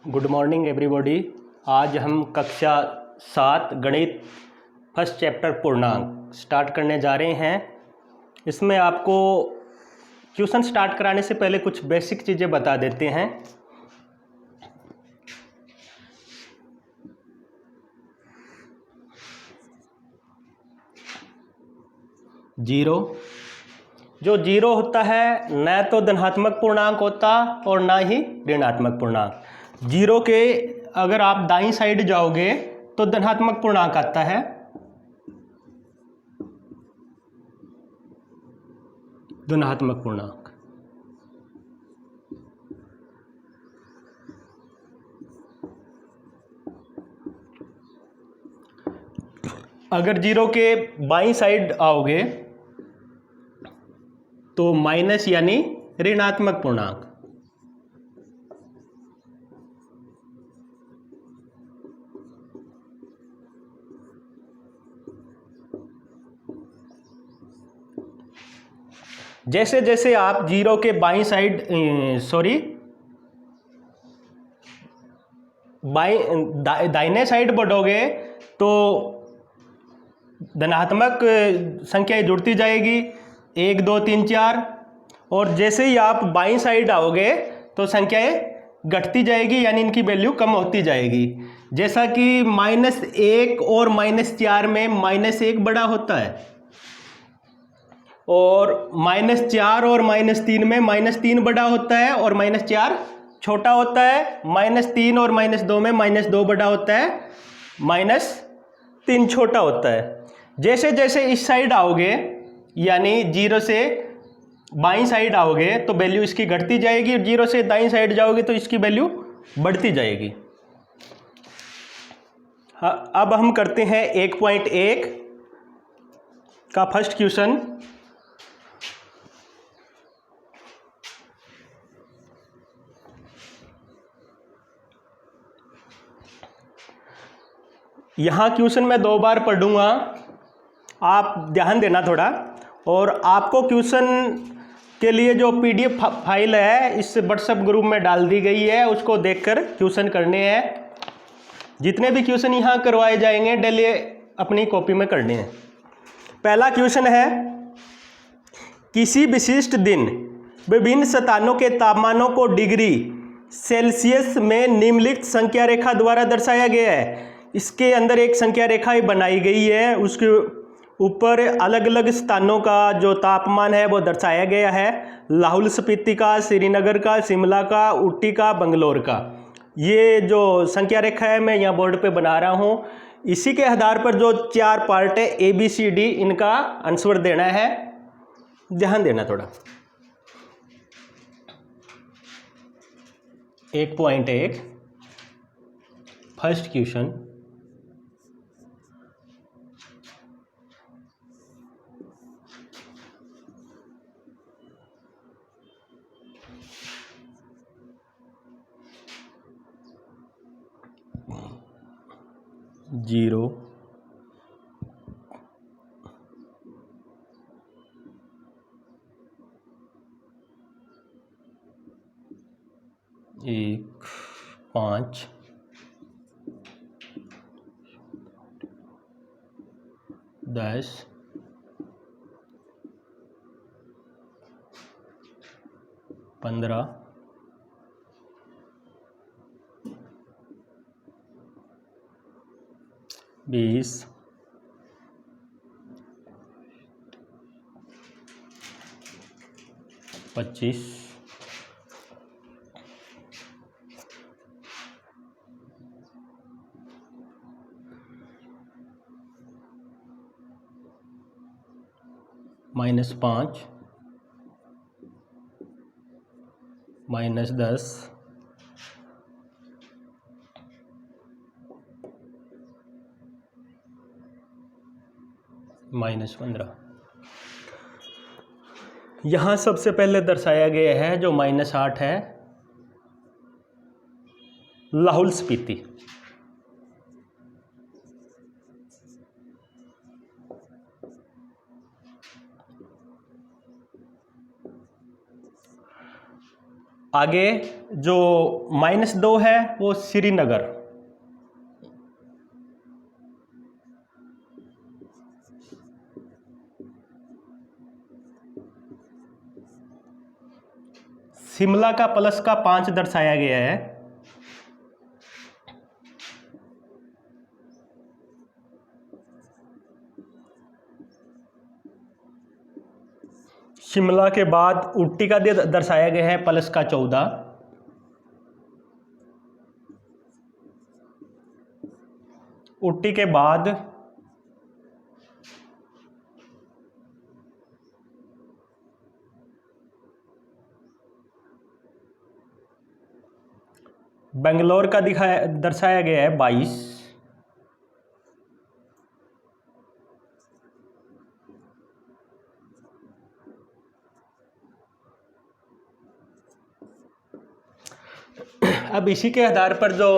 Good morning everybody. आज हम कक्षा 7 गणित फर्स्ट चैप्टर पूर्णांक स्टार्ट करने जा रहे हैं। इसमें आपको ट्यूशन स्टार्ट कराने से पहले कुछ बेसिक चीज़ें बता देते हैं। जो जीरो होता है न तो धनात्मक पूर्णांक होता और ना ही ऋणात्मक पूर्णांक। जीरो के अगर आप दाईं साइड जाओगे तो धनात्मक पूर्णांक आता है, धनात्मक पूर्णांक। अगर जीरो के बाईं साइड आओगे तो माइनस यानी ऋणात्मक पूर्णांक। जैसे जैसे आप जीरो के बाईं साइड दाहिने साइड बढ़ोगे तो धनात्मक संख्याएं जुड़ती जाएगी, 1 2 3 4। और जैसे ही आप बाईं साइड आओगे तो संख्याएं घटती जाएगी, यानी इनकी वैल्यू कम होती जाएगी। जैसा कि -1 और -4 में -1 बड़ा होता है और -4 और -3 में -3 बड़ा होता है और -4 छोटा होता है। -3 और -2 में -2 बड़ा होता है, -3 छोटा होता है। जैसे जैसे इस साइड आओगे यानी जीरो से बाईं साइड आओगे तो वैल्यू इसकी घटती जाएगी, और जीरो से दाईं साइड जाओगे तो इसकी वैल्यू बढ़ती जाएगी। हाँ, अब हम करते हैं 1.1 का फर्स्ट क्वेश्चन। यहाँ क्वेश्चन मैं 2 बार पढ़ूंगा, आप ध्यान देना थोड़ा। और आपको क्वेश्चन के लिए जो PDF फाइल है इस व्हाट्सएप ग्रुप में डाल दी गई है, उसको देखकर क्वेश्चन करने हैं। जितने भी क्वेश्चन यहाँ करवाए जाएंगे डेली अपनी कॉपी में करने हैं। पहला क्वेश्चन है, किसी विशिष्ट दिन विभिन्न स्थानों के तापमानों को डिग्री सेल्सियस में निम्नलिखित संख्या रेखा द्वारा दर्शाया गया है। इसके अंदर एक संख्या रेखा बनाई गई है, उसके ऊपर अलग अलग स्थानों का जो तापमान है वो दर्शाया गया है। लाहौल स्पीति का, श्रीनगर का, शिमला का, ऊटी का, बंगलोर का। ये जो संख्या रेखा है मैं यहाँ बोर्ड पे बना रहा हूँ। इसी के आधार पर जो 4 पार्ट है ABCD, इनका आंसर देना है, ध्यान देना थोड़ा। 1.1 फर्स्ट क्वेश्चन। जीरो, एक, 5, 10, 15, 20, 25, 5, -10, -15। यहाँ सबसे पहले दर्शाया गया है जो -8 है, लाहौल स्पीति। आगे जो -2 है वो श्रीनगर। शिमला का +5 दर्शाया गया है। शिमला के बाद ऊटी का दर्शाया गया है +14। ऊटी के बाद बेंगलोर का दर्शाया गया है 22। अब इसी के आधार पर जो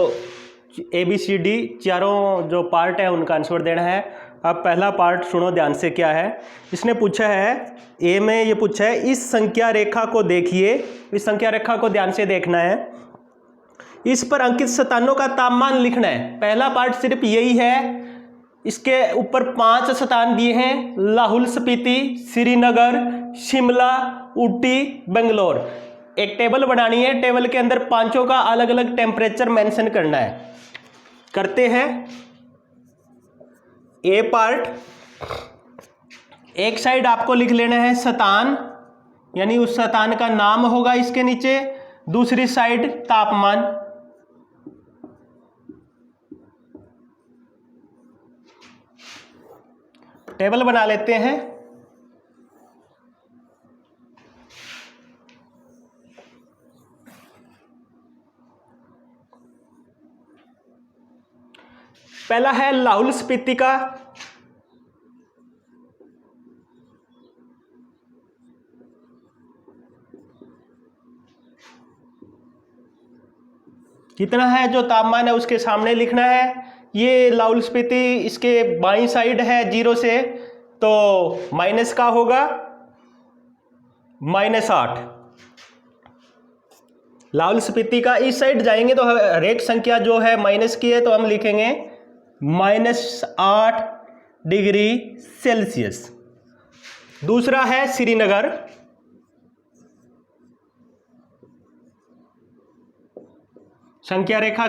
ABCD चारों जो पार्ट है उनका आंसर देना है। अब पहला पार्ट सुनो ध्यान से, क्या है इसने पूछा है, ए में ये पूछा है, इस संख्या रेखा को देखिए। इस संख्या रेखा को ध्यान से देखना है, इस पर अंकित स्थानों का तापमान लिखना है। पहला पार्ट सिर्फ यही है। इसके ऊपर 5 स्थान दिए हैं, लाहौल स्पीति, श्रीनगर, शिमला, ऊटी, बेंगलोर। एक टेबल बनानी है, टेबल के अंदर पांचों का अलग अलग टेम्परेचर मेंशन करना है। करते हैं। ए पार्ट, एक साइड आपको लिख लेना है स्थान, यानी उस स्थान का नाम होगा इसके नीचे। दूसरी साइड तापमान। टेबल बना लेते हैं। पहला है लाहौल स्पीति का, कितना है जो तापमान है उसके सामने लिखना है। ये लाहौल स्पीति इसके बाईं साइड है 0 से, तो माइनस का होगा -8। लाहौल स्पीति का इस साइड जाएंगे तो हर एक संख्या जो है माइनस की है, तो हम लिखेंगे -8 डिग्री सेल्सियस। दूसरा है श्रीनगर, संख्या रेखा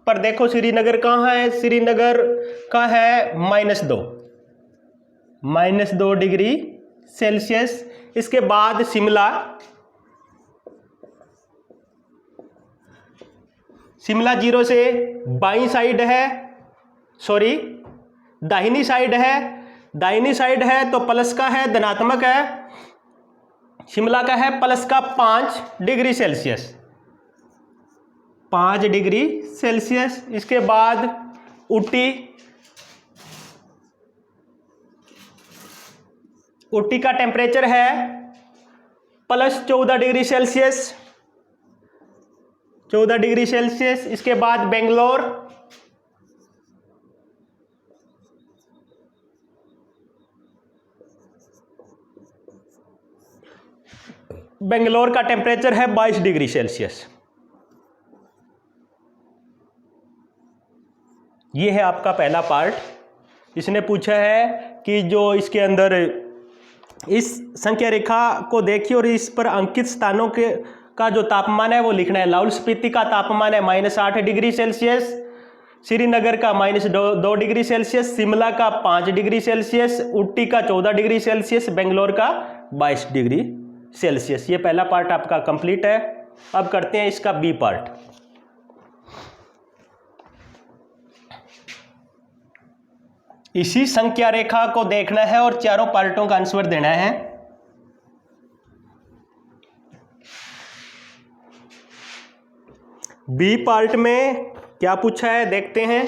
पर देखो श्रीनगर कहाँ है, श्रीनगर का है -2 डिग्री सेल्सियस। इसके बाद शिमला, शिमला 0 से बाईं साइड है, सॉरी दाहिनी साइड है, दाहिनी साइड है तो प्लस का है, धनात्मक है। शिमला का है +5 डिग्री सेल्सियस, 5 डिग्री सेल्सियस। इसके बाद ऊटी, ऊटी का टेम्परेचर है +14 डिग्री सेल्सियस, 14 डिग्री सेल्सियस। इसके बाद बेंगलोर, बेंगलोर का टेम्परेचर है 22 डिग्री सेल्सियस। ये है आपका पहला पार्ट। इसने पूछा है कि जो इसके अंदर इस संख्या रेखा को देखिए और इस पर अंकित स्थानों के का जो तापमान है वो लिखना है। लाहौल स्पीति का तापमान है -8 डिग्री सेल्सियस, श्रीनगर का -2 डिग्री सेल्सियस, शिमला का 5 डिग्री सेल्सियस, ऊटी का 14 डिग्री सेल्सियस, बेंगलोर का 22 डिग्री सेल्सियस। ये पहला पार्ट आपका कंप्लीट है। अब करते हैं इसका बी पार्ट। इसी संख्या रेखा को देखना है और चारों पार्टों का आंसर देना है। बी पार्ट में क्या पूछा है देखते हैं।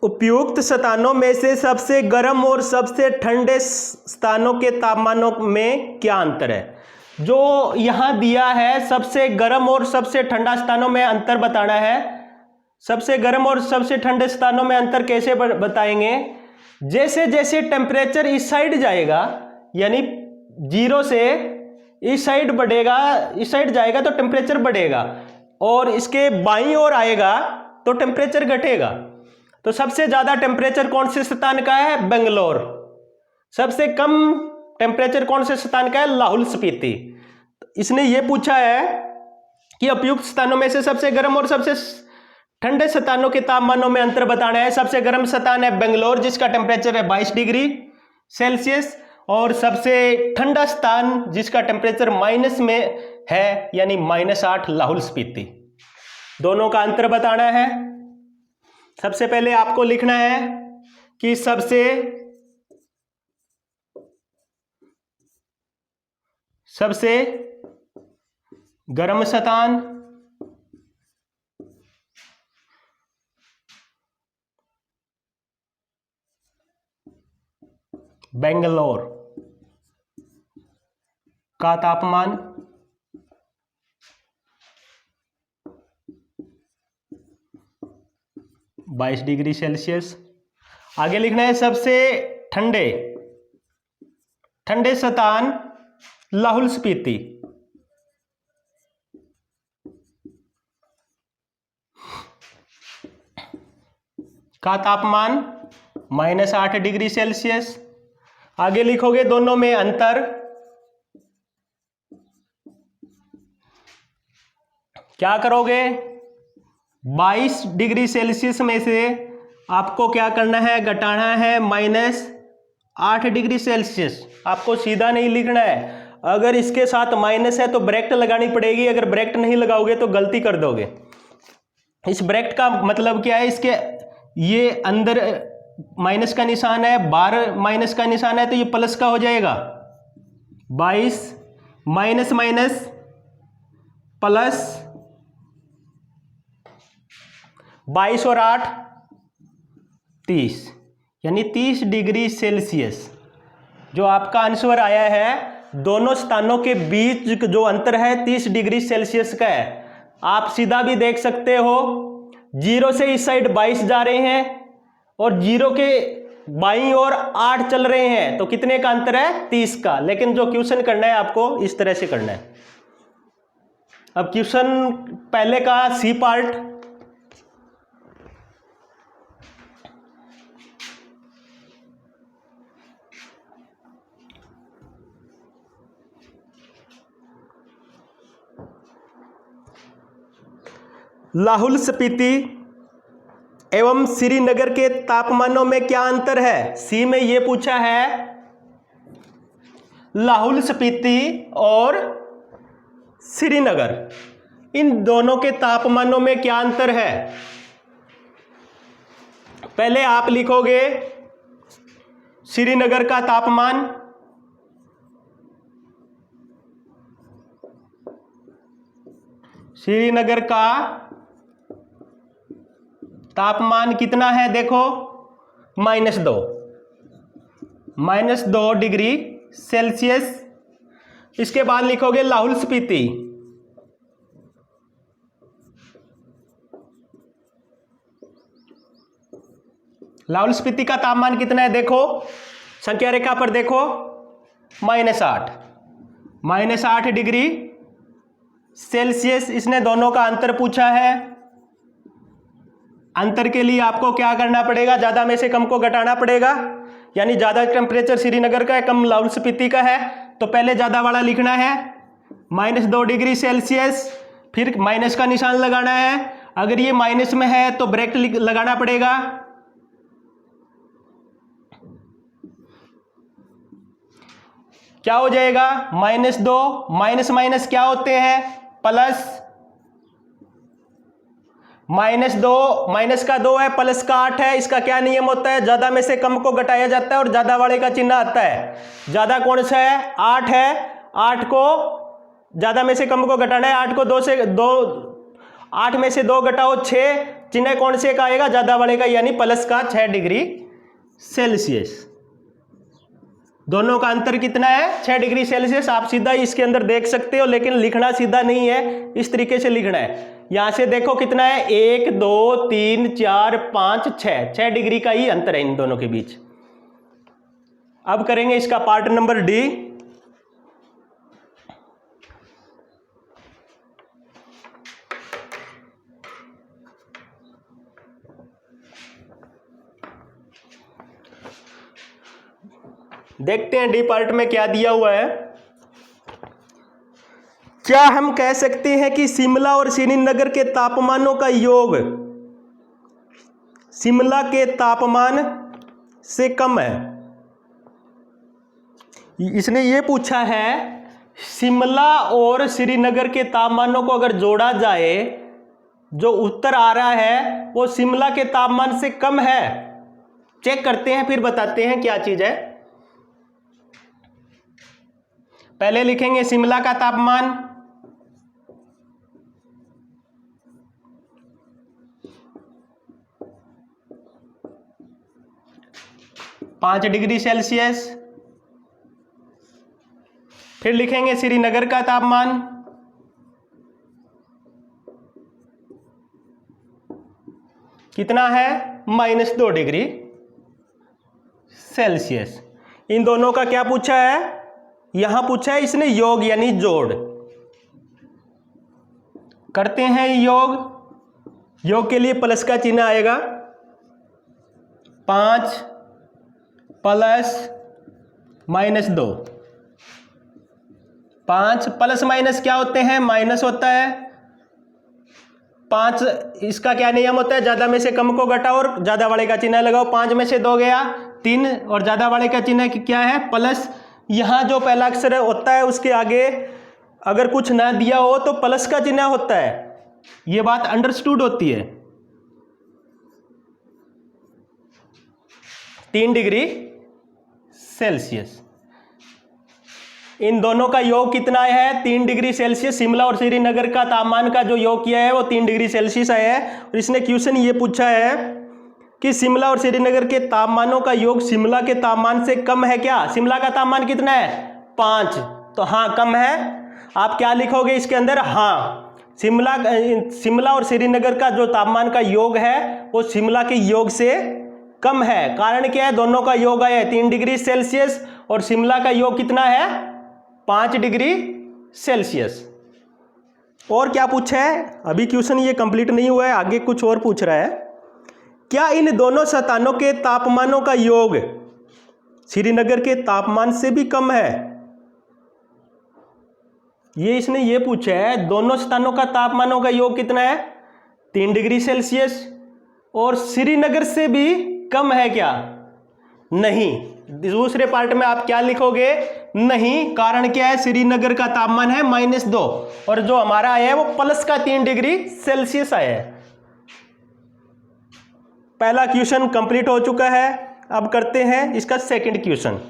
उपयुक्त स्थानों में से सबसे गर्म और सबसे ठंडे स्थानों के तापमानों में क्या अंतर है। जो यहां दिया है सबसे गर्म और सबसे ठंडा स्थानों में अंतर बताना है। सबसे गर्म और सबसे ठंडे स्थानों में अंतर कैसे बताएंगे, जैसे जैसे टेम्परेचर इस साइड जाएगा यानी 0 से इस साइड बढ़ेगा, इस साइड जाएगा तो टेम्परेचर बढ़ेगा, और इसके बाईं ओर आएगा तो टेम्परेचर घटेगा। तो सबसे ज़्यादा टेम्परेचर कौन से स्थान का है? बेंगलोर। सबसे कम टेम्परेचर कौन से स्थान का है? लाहौल स्पीति। इसने ये पूछा है कि उपयुक्त स्थानों में से सबसे गर्म और सबसे ठंडे स्थानों के तापमानों में अंतर बताना है। सबसे गर्म स्थान है बेंगलोर, जिसका टेम्परेचर है 22 डिग्री सेल्सियस, और सबसे ठंडा स्थान जिसका टेम्परेचर माइनस में है यानी -8, लाहौल स्पीति। दोनों का अंतर बताना है। सबसे पहले आपको लिखना है कि सबसे गर्म स्थान बेंगलोर का तापमान 22 डिग्री सेल्सियस। आगे लिखना है सबसे ठंडे स्थान लाहौल स्पीति का तापमान -8 डिग्री सेल्सियस। आगे लिखोगे दोनों में अंतर। क्या करोगे? 22 डिग्री सेल्सियस में से आपको क्या करना है? घटाना है -8 डिग्री सेल्सियस। आपको सीधा नहीं लिखना है। अगर इसके साथ माइनस है तो ब्रैकेट लगानी पड़ेगी। अगर ब्रैकेट नहीं लगाओगे तो गलती कर दोगे। इस ब्रैकेट का मतलब क्या है? इसके ये अंदर माइनस का निशान है, बाहर माइनस का निशान है, तो ये प्लस का हो जाएगा। 22 माइनस माइनस प्लस 22 और 8 30, यानी 30 डिग्री सेल्सियस। जो आपका आंसर आया है, दोनों स्थानों के बीच जो अंतर है 30 डिग्री सेल्सियस का है। आप सीधा भी देख सकते हो, 0 से इस साइड 22 जा रहे हैं और 0 के बाईं ओर 8 चल रहे हैं, तो कितने का अंतर है? 30 का। लेकिन जो क्वेश्चन करना है आपको इस तरह से करना है। अब क्वेश्चन पहले का सी पार्ट, लाहौल स्पीति एवं श्रीनगर के तापमानों में क्या अंतर है? सी में यह पूछा है, लाहौल स्पीति और श्रीनगर, इन दोनों के तापमानों में क्या अंतर है? पहले आप लिखोगे श्रीनगर का तापमान, श्रीनगर का तापमान कितना है? देखो -2 डिग्री सेल्सियस। इसके बाद लिखोगे लाहौल स्पीति, लाहौल स्पीति का तापमान कितना है? देखो संख्या रेखा पर देखो, -8 डिग्री सेल्सियस। इसने दोनों का अंतर पूछा है। अंतर के लिए आपको क्या करना पड़ेगा? ज्यादा में से कम को घटाना पड़ेगा, यानी ज्यादा टेम्परेचर श्रीनगर का है, कम लाहौल स्पीति का है, तो पहले ज्यादा वाला लिखना है -2 डिग्री सेल्सियस, फिर माइनस का निशान लगाना है। अगर ये माइनस में है तो ब्रैकेट लगाना पड़ेगा। क्या हो जाएगा? -2 माइनस माइनस क्या होते हैं? प्लस। -2 माइनस का 2 है, प्लस का 8 है। इसका क्या नियम होता है? ज्यादा में से कम को घटाया जाता है और ज्यादा वाले का चिन्ह आता है। ज्यादा कौन सा है? 8 है। 8 को ज्यादा में से कम को घटाना है। 8 को 8 में से 2 घटाओ 6, चिन्ह कौन से का आएगा? ज्यादा वाले का, यानी प्लस का 6 डिग्री सेल्सियस। दोनों का अंतर कितना है? 6 डिग्री सेल्सियस। आप सीधा इसके अंदर देख सकते हो, लेकिन लिखना सीधा नहीं है, इस तरीके से लिखना है। यहां से देखो कितना है? 1 2 3 4 5 6 डिग्री का ही अंतर है इन दोनों के बीच। अब करेंगे इसका पार्ट नंबर डी। देखते हैं डी पार्ट में क्या दिया हुआ है। क्या हम कह सकते हैं कि शिमला और श्रीनगर के तापमानों का योग शिमला के तापमान से कम है? इसने ये पूछा है शिमला और श्रीनगर के तापमानों को अगर जोड़ा जाए, जो उत्तर आ रहा है वो शिमला के तापमान से कम है। चेक करते हैं फिर बताते हैं क्या चीज है। पहले लिखेंगे शिमला का तापमान, पाँच डिग्री सेल्सियस। फिर लिखेंगे श्रीनगर का तापमान, कितना है, -2 डिग्री सेल्सियस। इन दोनों का क्या पूछा है, यहां पूछा है इसने योग यानी जोड़। करते हैं योग। योग के लिए प्लस का चिन्ह आएगा, 5 प्लस -2। 5 प्लस माइनस क्या होते हैं, माइनस होता है। 5 इसका क्या नियम होता है, ज्यादा में से कम को घटाओ और ज्यादा वाले का चिन्ह लगाओ। 5 में से 2 गया 3 और ज्यादा वाले का चिन्ह क्या है, प्लस। यहां जो पहला अक्षर होता है उसके आगे अगर कुछ ना दिया हो तो प्लस का चिन्ह होता है। यह बात अंडरस्टूड होती है। 3 डिग्री सेल्सियस। इन दोनों का योग कितना है, 3 डिग्री सेल्सियस। शिमला और श्रीनगर का तापमान का जो योग किया है वो 3 डिग्री सेल्सियस आया है। और इसने क्वेश्चन ये पूछा है कि शिमला और श्रीनगर के तापमानों का योग शिमला के तापमान से कम है क्या? शिमला का तापमान कितना है, 5, तो हाँ कम है। आप क्या लिखोगे इसके अंदर, हाँ शिमला और श्रीनगर का जो तापमान का योग है वो शिमला के योग से कम है। कारण क्या है, दोनों का योग आया है 3 डिग्री सेल्सियस और शिमला का योग कितना है, 5 डिग्री सेल्सियस। और क्या पूछा है, अभी क्वेश्चन ये कंप्लीट नहीं हुआ है, आगे कुछ और पूछ रहा है। क्या इन दोनों स्थानों के तापमानों का योग श्रीनगर के तापमान से भी कम है? ये इसने ये पूछा है, दोनों स्थानों का तापमानों का योग कितना है, 3 डिग्री सेल्सियस, और श्रीनगर से भी कम है क्या? नहीं। दूसरे पार्ट में आप क्या लिखोगे, नहीं। कारण क्या है, श्रीनगर का तापमान है -2 और जो हमारा आया है वो प्लस का 3 डिग्री सेल्सियस आया है। पहला क्वेश्चन कंप्लीट हो चुका है। अब करते हैं इसका सेकंड क्वेश्चन।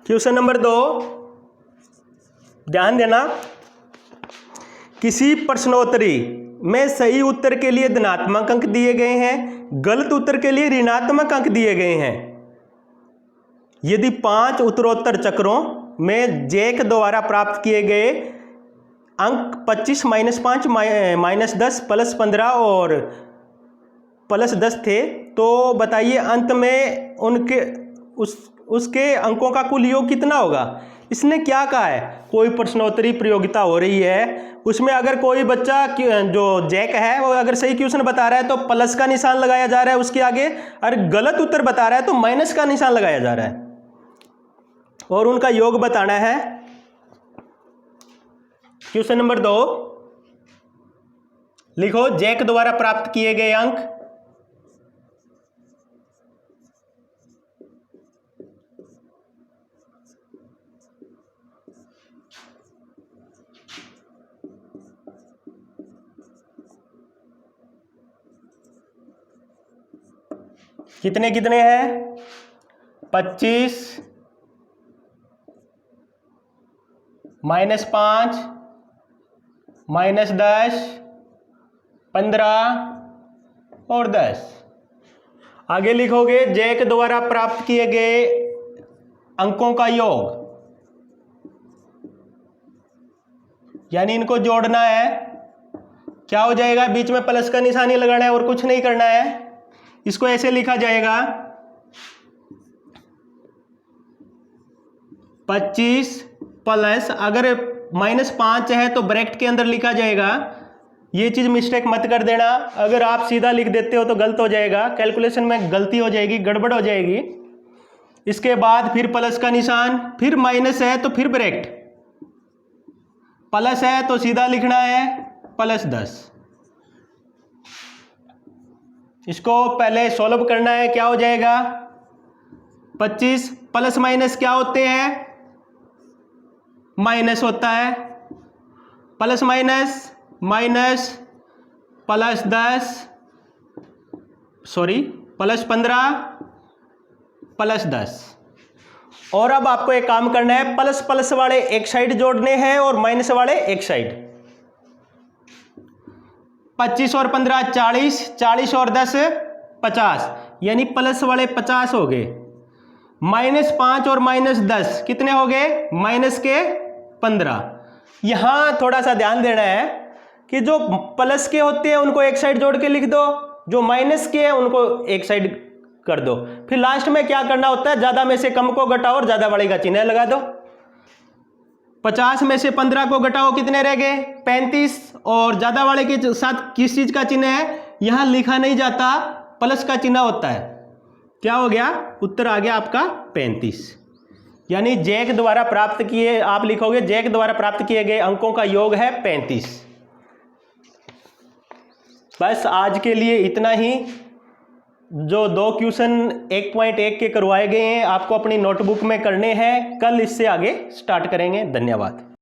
क्वेश्चन नंबर 2, ध्यान देना। किसी प्रश्नोत्तरी में सही उत्तर के लिए धनात्मक अंक दिए गए हैं, गलत उत्तर के लिए ऋणात्मक अंक दिए गए हैं। यदि 5 उत्तरोत्तर चक्रों में जैक द्वारा प्राप्त किए गए अंक 25 -5 -10 +15 और +10 थे, तो बताइए अंत में उनके उसके अंकों का कुल योग कितना होगा। इसने क्या कहा है, कोई प्रश्नोत्तरी प्रतियोगिता हो रही है, उसमें अगर कोई बच्चा जो जैक है वो अगर सही क्वेश्चन बता रहा है तो प्लस का निशान लगाया जा रहा है उसके आगे, और गलत उत्तर बता रहा है तो माइनस का निशान लगाया जा रहा है, और उनका योग बताना है। क्वेश्चन नंबर 2 लिखो, जैक द्वारा प्राप्त किए गए अंक कितने कितने हैं, 25 -5 -10 15 और 10। आगे लिखोगे जैक द्वारा प्राप्त किए गए अंकों का योग, यानी इनको जोड़ना है। क्या हो जाएगा, बीच में प्लस का निशानी लगाना है और कुछ नहीं करना है। इसको ऐसे लिखा जाएगा 25 प्लस, अगर -5 है तो ब्रैकेट के अंदर लिखा जाएगा। ये चीज़ मिस्टेक मत कर देना, अगर आप सीधा लिख देते हो तो गलत हो जाएगा, कैलकुलेशन में गलती हो जाएगी, गड़बड़ हो जाएगी। इसके बाद फिर प्लस का निशान, फिर माइनस है तो फिर ब्रैकेट, प्लस है तो सीधा लिखना है +10। इसको पहले सॉल्व करना है। क्या हो जाएगा, 25 प्लस माइनस क्या होते हैं, माइनस होता है, प्लस माइनस माइनस, +10 सॉरी +15 +10। और अब आपको एक काम करना है, प्लस प्लस वाले एक साइड जोड़ने हैं और माइनस वाले एक साइड। 25 और 15 40, 40 और 10 50, यानी प्लस वाले 50 हो गए। -5 और -10 कितने हो गए, माइनस के 15। यहां थोड़ा सा ध्यान देना है कि जो प्लस के होते हैं उनको एक साइड जोड़ के लिख दो, जो माइनस के हैं उनको एक साइड कर दो। फिर लास्ट में क्या करना होता है, ज्यादा में से कम को घटाओ और ज्यादा वाले का चिन्ह लगा दो। 50 में से 15 को घटाओ, कितने रह गए, 35। और ज्यादा वाले के साथ किस चीज का चिन्ह है, यहां लिखा नहीं जाता, प्लस का चिन्ह होता है। क्या हो गया, उत्तर आ गया आपका 35। यानी जैक द्वारा प्राप्त किए, आप लिखोगे जैक द्वारा प्राप्त किए गए अंकों का योग है 35। बस आज के लिए इतना ही। जो 2 क्वेश्चन 1.1 के करवाए गए हैं आपको अपनी नोटबुक में करने हैं, कल इससे आगे स्टार्ट करेंगे। धन्यवाद।